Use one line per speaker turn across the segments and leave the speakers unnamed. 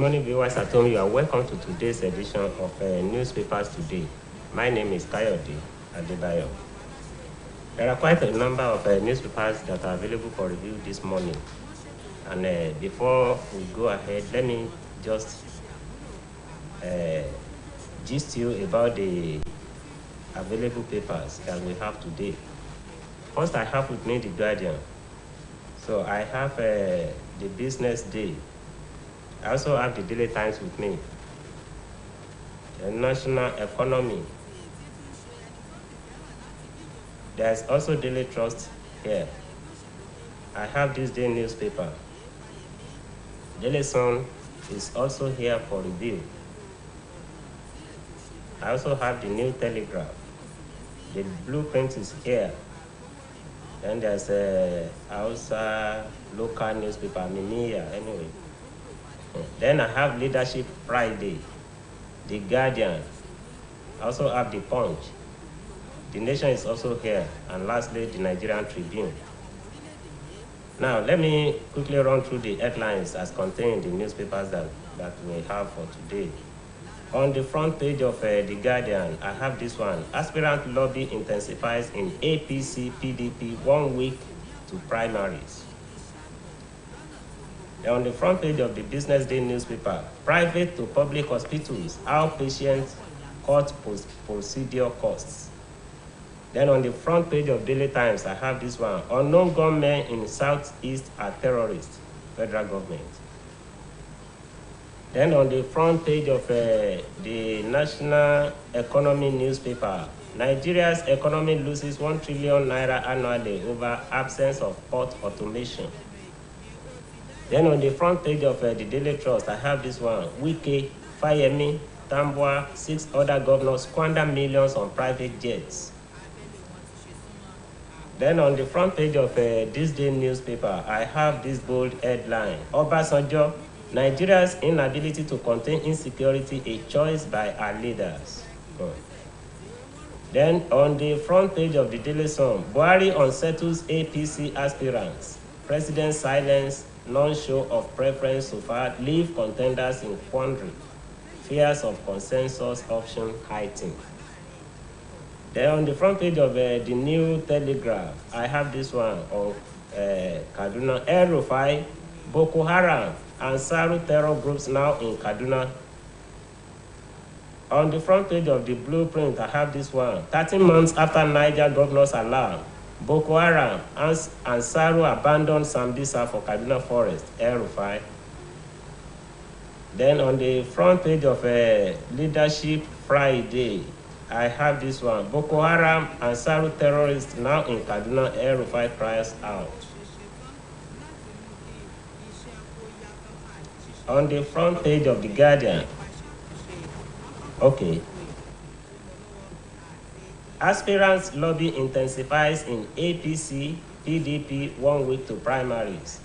morning, viewers at home. You are welcome to today's edition of Newspapers Today. My name is Kayode Adebayo. There are quite a number of newspapers that are available for review this morning. And before we go ahead, let me just gist you about the available papers that we have today. First, I have with me the Guardian. So I have the Business Day. I also have the Daily Times with me. The National Economy. There's also Daily Trust here. I have this day newspaper. Daily Sun is also here for review. I also have the New Telegraph. The blueprint is here. Then there's a Hausa local newspaper, Miniya, anyway. Then I have Leadership Friday, The Guardian. I also have The Punch. The Nation is also here. And lastly, the Nigerian Tribune. Now, let me quickly run through the headlines as contained in the newspapers that we have for today. On the front page of The Guardian, I have this one. Aspirant lobby intensifies in APC PDP 1 week to primaries. On the front page of the Business Day newspaper, private to public hospitals, outpatient cut procedure costs. Then on the front page of Daily Times, I have this one. Unknown gunmen in Southeast are terrorists, federal government. Then on the front page of the National Economy newspaper, Nigeria's economy loses 1 trillion naira annually over absence of port automation. Then on the front page of the Daily Trust, I have this one. Wike, Fayemi, Tambwa, 6 other governors squander millions on private jets. Then on the front page of this day newspaper, I have this bold headline. Obasanjo, Nigeria's inability to contain insecurity, a choice by our leaders. Good. Then on the front page of the Daily Sun, Buhari unsettles APC aspirants. President silence, non-show of preference so far, leave contenders in quandary. Fears of consensus option heightened. Then on the front page of the New Telegraph, I have this one of Kaduna. El-Rufai, Boko Haram, and Saru terror groups now in Kaduna. On the front page of the Blueprint, I have this one. 13 months after Niger governor's alarm, Boko Haram and Saru abandoned Sambisa for Kaduna Forest, El-Rufai. Then on the front page of Leadership Friday, I have this one. Boko Haram and Saru terrorists now in Kaduna, El-Rufai cries out. On the front page of The Guardian, okay. Aspirants lobby intensifies in APC, PDP 1 week to primaries.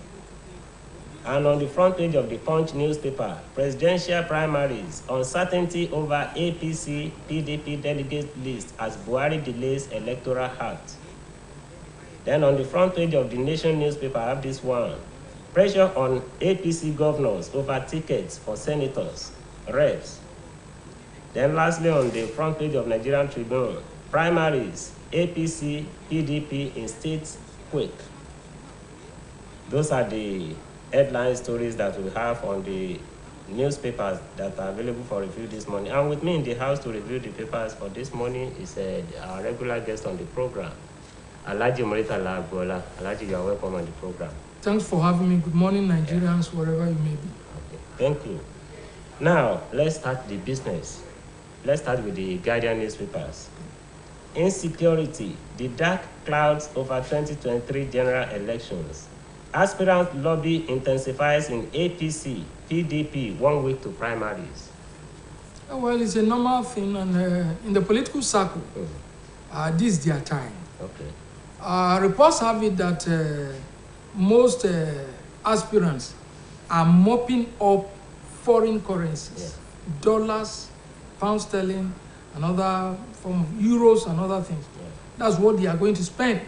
And on the front page of the Punch newspaper, presidential primaries, uncertainty over APC, PDP delegate list as Buhari delays electoral act. Then on the front page of the Nation newspaper, I have this one. Pressure on APC governors over tickets for senators, reps. Then lastly, on the front page of Nigerian Tribune, primaries, APC, PDP in states quick. Those are the headline stories that we have on the newspapers that are available for review this morning. And with me in the house to review the papers for this morning is our regular guest on the program, Alhaji Muritala Agbola. Alhaji, you are welcome on the program.
Thanks for having me. Good morning, Nigerians, wherever you may be.
Okay, thank you. Now, let's start the business. Let's start with the Guardian newspapers. Insecurity, the dark clouds over 2023 general elections. Aspirant lobby intensifies in APC, PDP 1 week to primaries.
Well, it's a normal thing, and in the political circle, this is their time.
Okay.
Reports have it that most aspirants are mopping up foreign currencies, dollars, pound sterling, and other form of euros and other things. That's what they are going to spend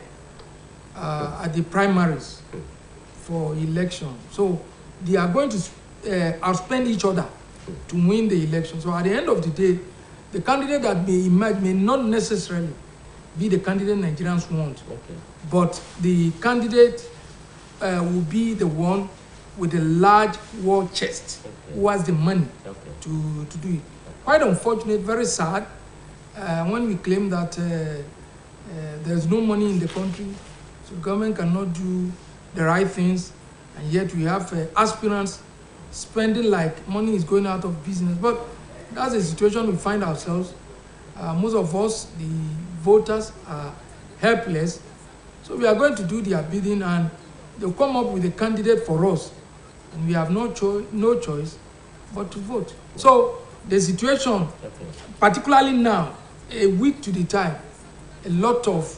at the primaries for election. So they are going to outspend each other to win the election. So at the end of the day, the candidate that may emerge may not necessarily be the candidate Nigerians want,
Okay.
but the candidate will be the one with a large war chest,
Okay.
who has the money
Okay.
to do it. Quite unfortunate, very sad, when we claim that there's no money in the country, so the government cannot do the right things, and yet we have aspirants spending like money is going out of business. But that's the situation we find ourselves. Most of us, the voters, are helpless, so we are going to do their bidding, and they'll come up with a candidate for us, and we have no choice but to vote. So the situation,
Okay.
particularly now, a week to the time, a lot of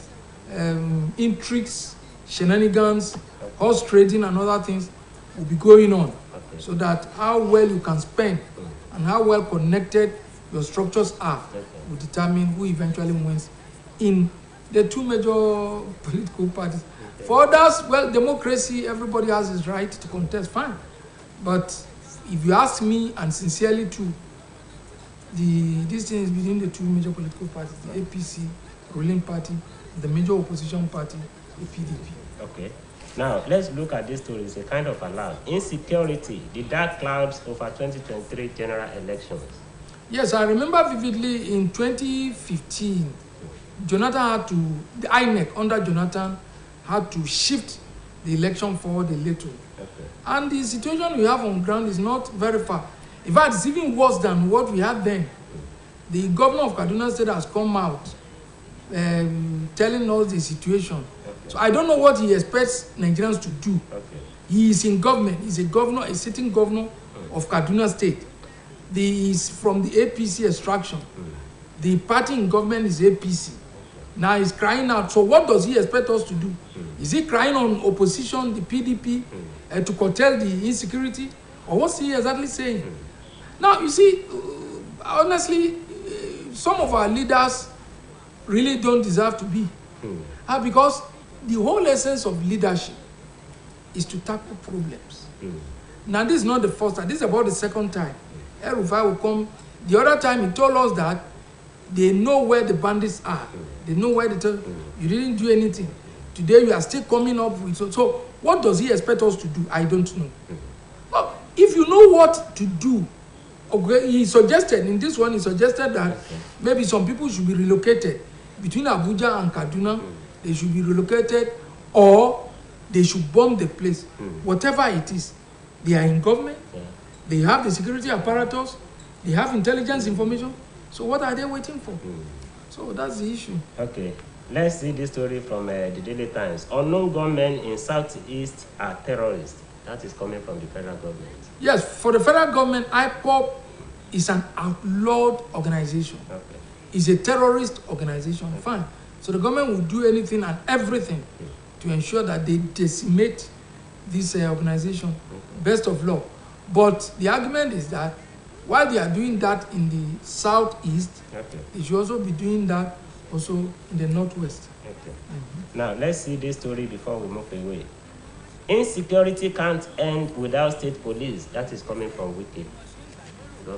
intrigues, shenanigans, horse trading and other things will be going on.
Okay.
So that how well you can spend and how well connected your structures are will determine who eventually wins in the two major political parties.
Okay.
For others, well, democracy, everybody has his right to contest, fine. But if you ask me, and sincerely too, this thing is between the two major political parties, the APC, ruling party, the major opposition party, the PDP.
Okay. Now, let's look at this story. It's a kind of alarm. Insecurity, the dark clouds over 2023 general elections.
Yes, I remember vividly in 2015, Jonathan had to, the INEC under Jonathan had to shift the election forward a little.
Okay.
And the situation we have on ground is not very far. In fact, it's even worse than what we had then. The governor of Kaduna State has come out telling us the situation.
Okay.
So I don't know what he expects Nigerians to do.
Okay.
He is in government. He's a governor, a sitting governor of Kaduna State. He's from the APC extraction. The party in government is APC. Now he's crying out. So what does he expect us to do? Is he crying on opposition, the PDP, to curtail the insecurity? Or what's he exactly saying? Now, you see, honestly, some of our leaders really don't deserve to be. Because the whole essence of leadership is to tackle problems. Now, this is not the first time. This is about the second time. El-Rufai will come. The other time, he told us that they know where the bandits are. They know where you didn't do anything. Today, you are still coming up with... So what does he expect us to do? I don't know. Well, if you know what to do, okay, he suggested, in this one, he suggested that maybe some people should be relocated between Abuja and Kaduna. They should be relocated, or they should bomb the place. Whatever it is, they are in government. They have the security apparatus. They have intelligence information. So what are they waiting for? So that's the issue.
Okay. Let's see this story from the Daily Times. Unknown gunmen in Southeast are terrorists. That is coming from the federal government.
Yes, for the federal government, IPOB is an outlawed organization.
Okay.
It's a terrorist organization. Fine. So the government will do anything and everything to ensure that they decimate this organization. Best of luck. But the argument is that while they are doing that in the southeast, they should also be doing that also in the northwest.
Okay. Now, let's see this story before we move away. Insecurity can't end without state police. That is coming from Wiki.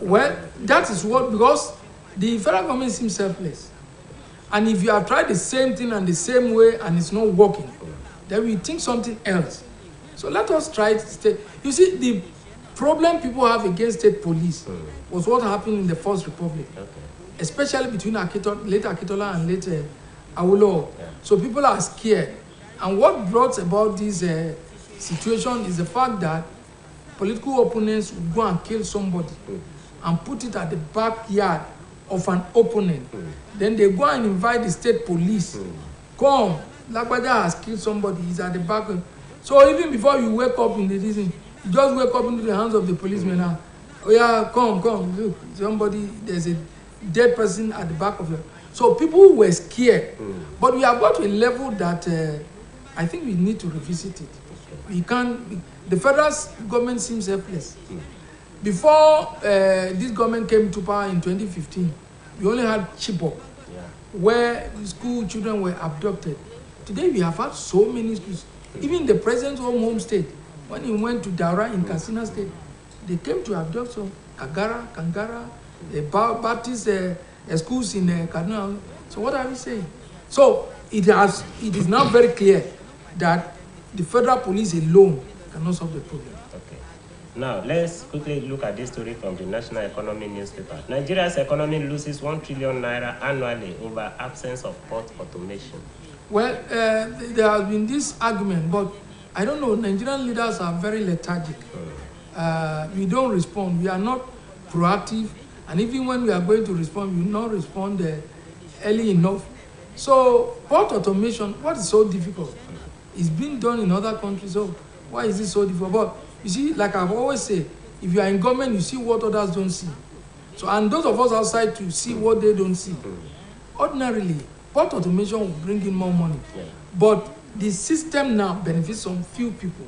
Well, that is what, because the federal government seems selfless. And if you have tried the same thing and the same way and it's not working, then we think something else. So let us try to stay. You see, the problem people have against state police was what happened in the First Republic, especially between late Akitola and late Awolowo. So people are scared. And what brought about this situation is the fact that political opponents will go and kill somebody and put it at the backyard of an opponent. Then they go and invite the state police. Come, Lagbaja has killed somebody, he's at the back. So even before you wake up in the evening, you just wake up into the hands of the policemen now. Oh yeah, come, look, somebody, there's a dead person at the back of you. So people were scared. But we have got to a level that I think we need to revisit it. We can't, the federal government seems helpless. Before this government came to power in 2015, we only had Chibok, where school children were abducted. Today we have had so many schools. Even the president's home state, when he went to Daura in Katsina State, They came to abduct some Kangara, Baptist schools in Kaduna. So what are we saying? So it is now very clear that the federal police alone cannot solve the problem.
Okay. Now, let's quickly look at this story from the National Economy newspaper. Nigeria's economy loses 1 trillion naira annually over absence of port automation.
Well, there has been this argument, but I don't know, Nigerian leaders are very lethargic. We don't respond. We are not proactive. And even when we are going to respond, we will not respond early enough. So, port automation, what is so difficult? It's been done in other countries. So, why is it so difficult? But you see, like I've always said, if you are in government, you see what others don't see. So, and those of us outside to see what they don't see. Ordinarily, port automation will bring in more money. But the system now benefits some few people.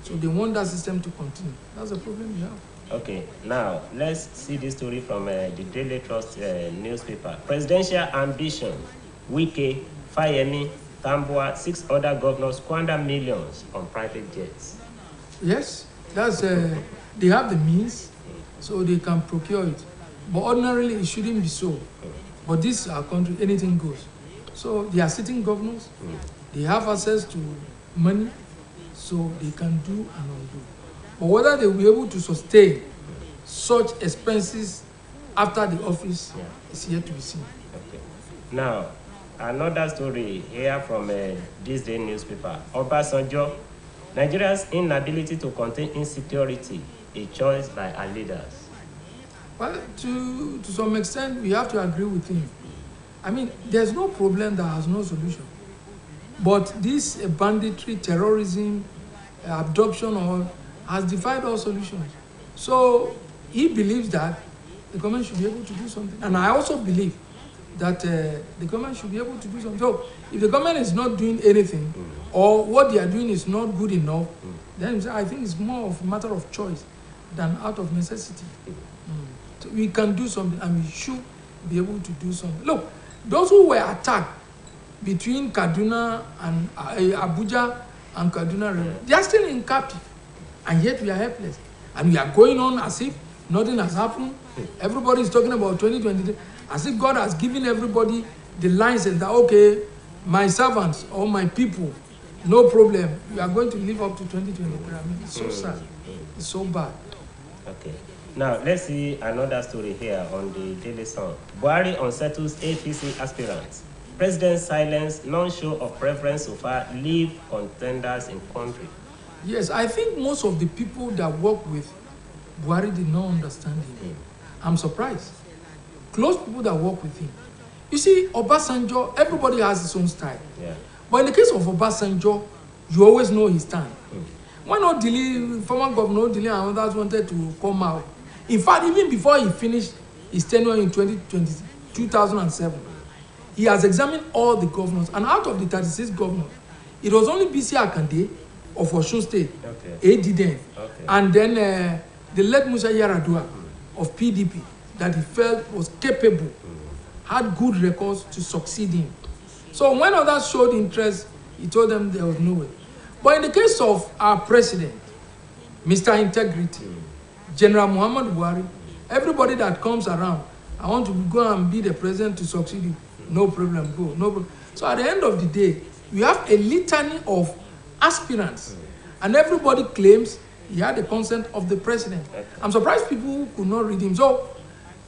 So they want that system to continue. That's the problem we have.
Okay, now let's see this story from the Daily Trust newspaper. Presidential ambition. Wike, Fayemi, Tambuwa, 6 other governors squander millions on private jets.
Yes, that's they have the means, so they can procure it. But ordinarily, it shouldn't be so. But this our country, anything goes. So they are sitting governors. They have access to money, so they can do and undo. But whether they will be able to sustain such expenses after the office is yet to be seen.
Okay. Now, another story here from this day newspaper. Obasanjo, Nigeria's inability to contain insecurity, a choice by our leaders.
Well, to some extent, we have to agree with him. I mean, there's no problem that has no solution. But this banditry, terrorism, abduction, all has defied all solutions. So he believes that the government should be able to do something. And I also believe that the government should be able to do something. So if the government is not doing anything, or what they are doing is not good enough, then I think it's more of a matter of choice than out of necessity. So we can do something, and we should be able to do something. Look, those who were attacked between Kaduna and Abuja and Kaduna, they are still in captive, and yet we are helpless. And we are going on as if nothing has happened. Everybody is talking about 2023, as if God has given everybody the license that, okay, my servants or my people, no problem, we are going to live up to 2023. I mean, it's so sad. It's so bad.
Okay. Now, let's see another story here on the Daily Sun. Buhari unsettles APC aspirants. President's silence, non-show of preference so far, leave contenders in country.
Yes, I think most of the people that work with Buhari did not understand him. I'm surprised. Close people that work with him. You see, Obasanjo, everybody has his own style.
Yeah.
But in the case of Obasanjo, you always know his stand. Why not former governor Odili and others wanted to come out? In fact, even before he finished his tenure in 2007, he has examined all the governors. And out of the 36 governors, it was only BC Akande of Osun State, AD then, and then the late Musa Yaradua of PDP that he felt was capable, had good records to succeed him. So when others showed interest, he told them there was no way. But in the case of our president, Mr. Integrity, General Muhammad Buhari, everybody that comes around, I want to go and be the president to succeed you. No problem, go, no problem. So at the end of the day, we have a litany of aspirants, and everybody claims he had the consent of the president. I'm surprised people could not read him. So,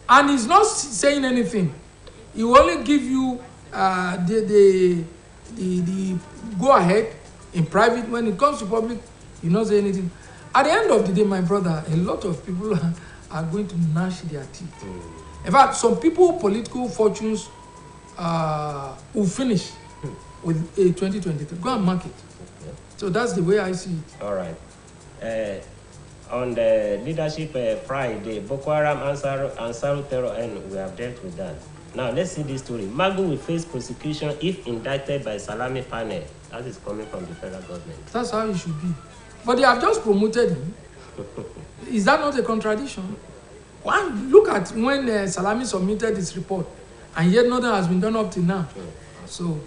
and he's not saying anything. He will only give you the go ahead in private. When it comes to public, he not say anything. At the end of the day, my brother, a lot of people are going to gnash their teeth. In fact, some people, political fortunes will finish with a 2023. Go and mark it. So that's the way I see it.
All right. On the leadership Friday, Boko Haram Ansar terror, and we have dealt with that. Now let's see this story. Magu will face prosecution if indicted by Salami panel. That is coming from the federal government.
That's how it should be. But they have just promoted him. Is that not a contradiction? One, look at when Salami submitted his report, and yet nothing has been done up till now. So,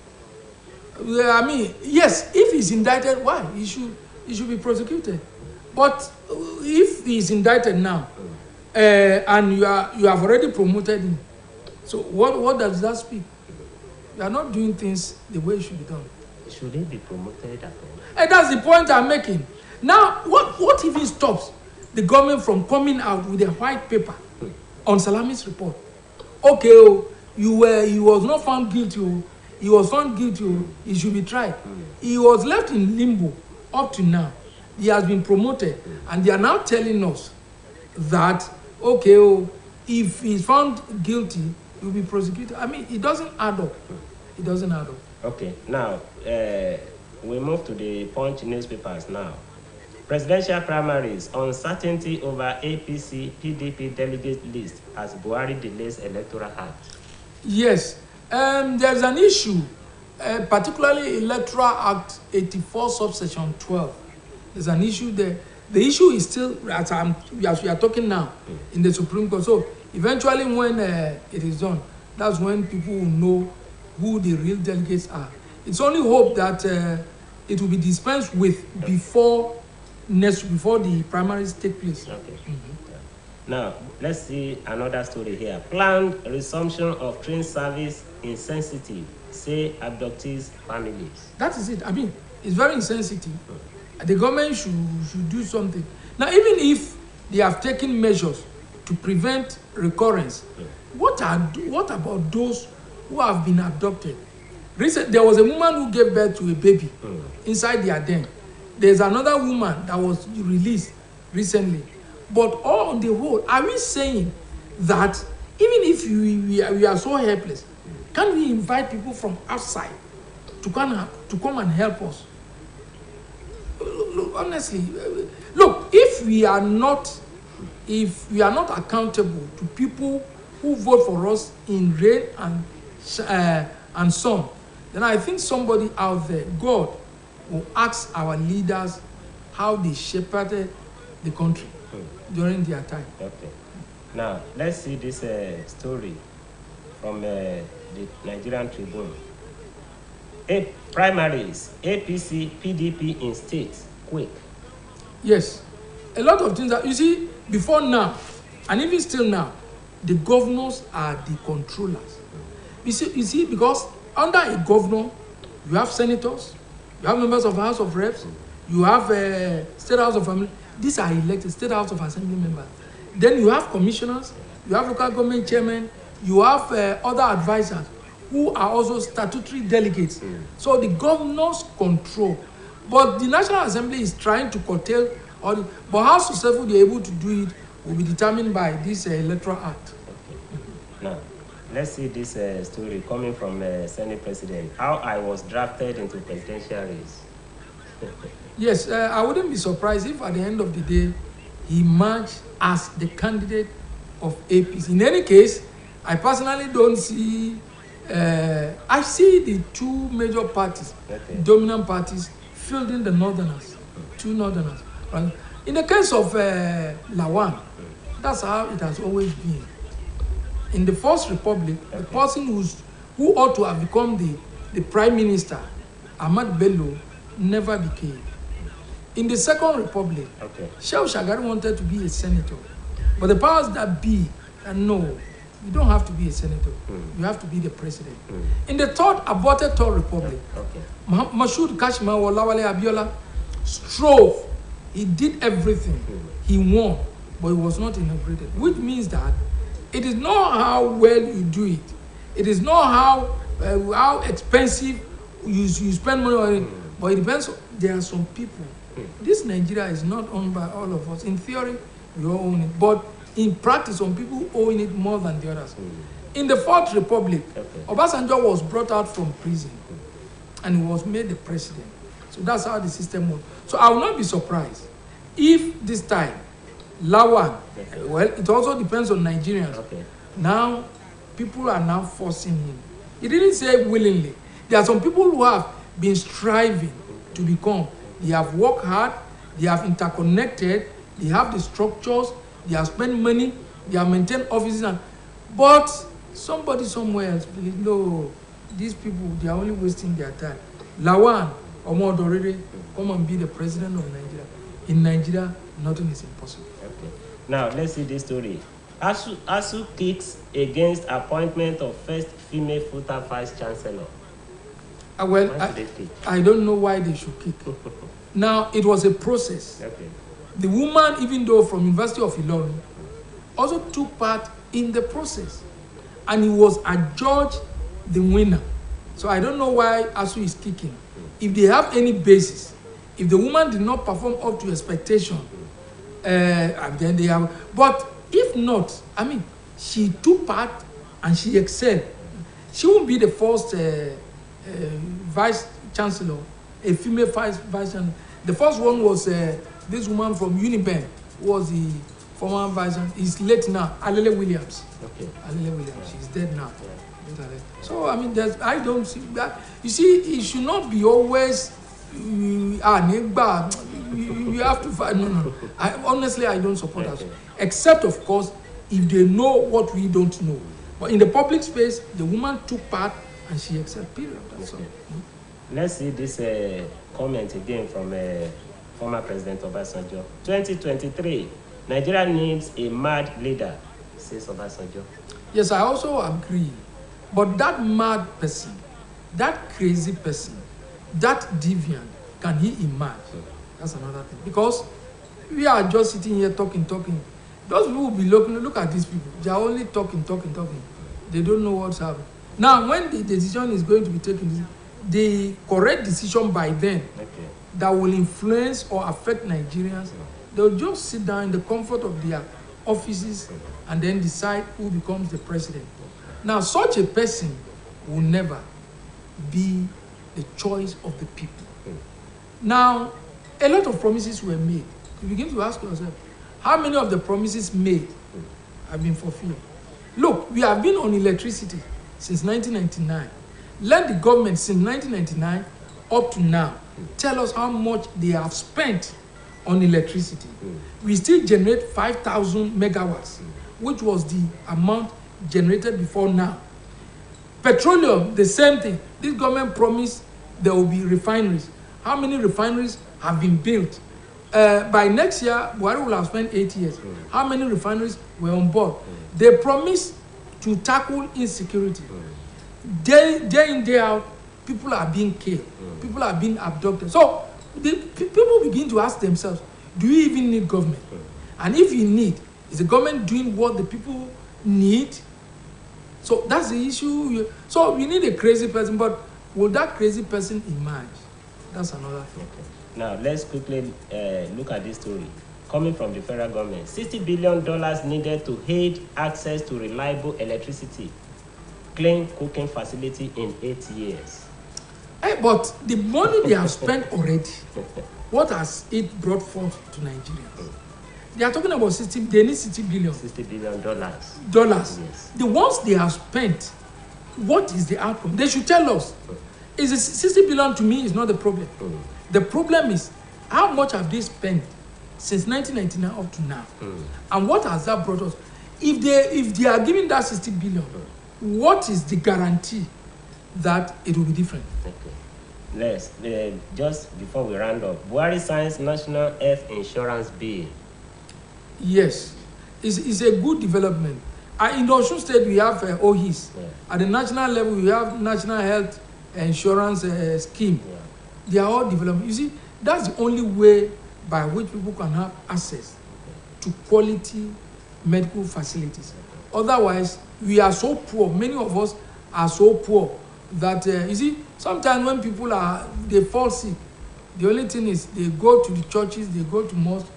I mean, yes, if he's indicted, why? He should be prosecuted. But if he is indicted now, and you have already promoted him, so what does that speak? You are not doing things the way it should be done.
Should he be promoted at all?
And that's the point I'm making. Now, what if he stops the government from coming out with a white paper on Salami's report? Okay, he was not found guilty. He was found guilty. He should be tried. He was left in limbo up to now. He has been promoted, and they are now telling us that okay, if he's found guilty, he will be prosecuted. I mean, it doesn't add up. It doesn't add up.
Okay, now we move to the Punch newspapers now. Presidential primaries, uncertainty over APC PDP delegate list as Buhari delays electoral act.
Yes, there's an issue, particularly Electoral Act 84 subsection 12. There's an issue there. The issue is still, as we are talking now, in the Supreme Court. So eventually when it is done, that's when people will know who the real delegates are. It's only hope that it will be dispensed with before the primaries take place.
Okay. Now, let's see another story here. Planned resumption of train service insensitive, say abductees' families.
That is it. I mean, it's very insensitive. The government should do something. Now, even if they have taken measures to prevent recurrence, what about those who have been abducted? There was a woman who gave birth to a baby inside their den. There's another woman that was released recently. But all on the whole, are we saying that even if we are so helpless, can we invite people from outside to come and help us? Look, honestly, look, if we are not accountable to people who vote for us in rain and sun, then I think somebody out there, God, will ask our leaders how they shepherded the country during their time.
Okay. Now, let's see this story from the Nigerian Tribune. Primaries, APC, PDP in states, quick.
Yes. A lot of things that, you see, before now, and even still now, the governors are the controllers. You see, because under a governor, you have senators, you have members of the House of Reps, you have State House of Assembly. These are elected State House of Assembly members. Then you have commissioners, you have local government chairmen, you have other advisors who are also statutory delegates. So the governors control. But the National Assembly is trying to curtail all but how successful they're able to do it will be determined by this Electoral Act.
Now, let's see this story coming from Senate President. How I was drafted into presidential race.
Yes, I wouldn't be surprised if at the end of the day, he emerged as the candidate of APC. In any case, I personally don't see, I see the two major parties, dominant parties, fielding the northerners, two northerners. In the case of Lawan, that's how it has always been. In the First Republic, the person who ought to have become the Prime Minister, Ahmad Bello, never became. In the Second Republic, Shehu Shagari wanted to be a senator. But the powers that be, no, you don't have to be a senator. You have to be the president. In the aborted Third Republic, Mashood Kashima Olawale Abiola strove. He did everything. He won, but he was not inaugurated. Which means that it is not how well you do it. It is not how expensive you spend money on it. But it depends. There are some people. This Nigeria is not owned by all of us. In theory, we all own it. But in practice, some people own it more than the others. In the Fourth Republic, Obasanjo was brought out from prison and he was made the president. So that's how the system works. So I will not be surprised if this time, Lawan, well, it also depends on Nigerians. Now, people are now forcing him. He didn't say willingly. There are some people who have been striving to become. They have worked hard, they have interconnected, they have the structures, they have spent money, they have maintained offices, but somebody somewhere else believes, no, these people, they are only wasting their time. Lawan, Omodorere, come and be the president of Nigeria. In Nigeria, nothing is impossible.
Okay. Now, let's see this story. ASU kicks against appointment of first female full-time vice-chancellor.
Well,
Why should they kick?
I don't know why they should kick. Now, it was a process.
Okay.
The woman, even though from University of Ilorin, also took part in the process. And he was adjudged the winner. So I don't know why ASU is kicking. If they have any basis, if the woman did not perform up to expectation, then they have. But if not, I mean, she took part and she excelled. She won't be the first vice chancellor, a female vice chancellor. The first one was this woman from Uniben, who was the former vice chancellor. He's late now, Alele Williams. Okay. Alele Williams, she's dead now. Yeah. So I mean, I don't see that. You see, it should not be always. You have to fight. No. Honestly, I don't support us. Except, of course, if they know what we don't know. But in the public space, the woman took part and she accepted. Period. That's all.
Let's see this comment again from former President Obasanjo. 2023, Nigeria needs a mad leader, says Obasanjo.
Yes, I also agree. But that mad person, that crazy person, that deviant, can he emerge? That's another thing. Because we are just sitting here talking. Those people will be look at these people. They are only talking. They don't know what's happening. Now, when the decision is going to be taken, the correct decision by then that will influence or affect Nigerians, they'll just sit down in the comfort of their offices and then decide who becomes the president. Now, such a person will never be the choice of the people. Now, a lot of promises were made. You begin to ask yourself, how many of the promises made have been fulfilled? Look, we have been on electricity since 1999. Let the government since 1999 up to now tell us how much they have spent on electricity. We still generate 5,000 megawatts, which was the amount generated before now. Petroleum, the same thing. This government promised there will be refineries. How many refineries have been built? By next year, Buhari will have spent 8 years. How many refineries were on board? They promised to tackle insecurity. Day in, day out, people are being killed. People are being abducted. So people begin to ask themselves, do you even need government? And if you need, is the government doing what the people need? So that's the issue. So we need a crazy person, but will that crazy person emerge? That's another thing.
Okay. Now, let's quickly look at this story. Coming from the federal government, $60 billion needed to aid access to reliable electricity, clean cooking facility in 8 years.
Hey, but the money they have spent already, what has it brought forth to Nigeria? They are talking about they need $60 billion.
$60 billion.
Yes. The ones they have spent, what is the outcome? They should tell us. Is it $60 billion? To me is not the problem. The problem is how much have they spent since 1999 up to now, and what has that brought us? If they are giving that $60 billion, what is the guarantee that it will be different?
Okay. Just before we round up, Buhari signs National Health Insurance Bill.
Yes, it's a good development. In the Osun State, we have OHIS. Yeah. At the national level, we have National Health Insurance Scheme. Yeah. They are all development. You see, that's the only way by which people can have access to quality medical facilities. Otherwise, we are so poor. Many of us are so poor that, you see, sometimes when people they fall sick, the only thing is they go to the churches, they go to mosques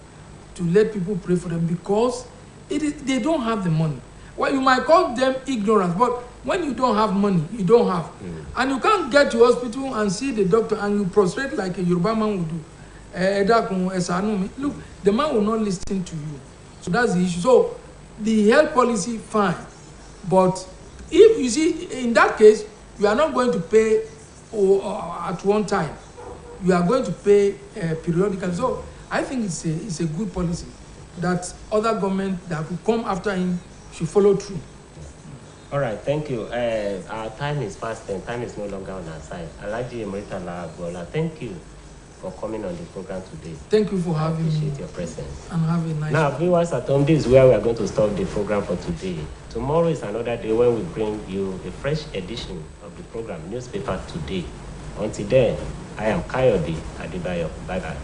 to let people pray for them because they don't have the money. Well, you might call them ignorance, but when you don't have money, you don't have. And you can't get to hospital and see the doctor and you prostrate like a Yoruba man would do. Look, the man will not listen to you. So that's the issue. So the health policy, fine. But if you see, in that case, you are not going to pay at one time. You are going to pay periodically. So I think it's a good policy that other government that will come after him should follow through.
All right, thank you. Our time is fast and time is no longer on our side. Alhaji Emeritala Agbola, thank you for coming on the program today.
Thank you for having me.
Appreciate your presence.
And have a nice
Now,
day.
viewers at home, this is where we are going to stop the program for today. Tomorrow is another day when we bring you a fresh edition of the program, Newspaper Today. Until then, I am Kayode Adebayo. Bye-bye.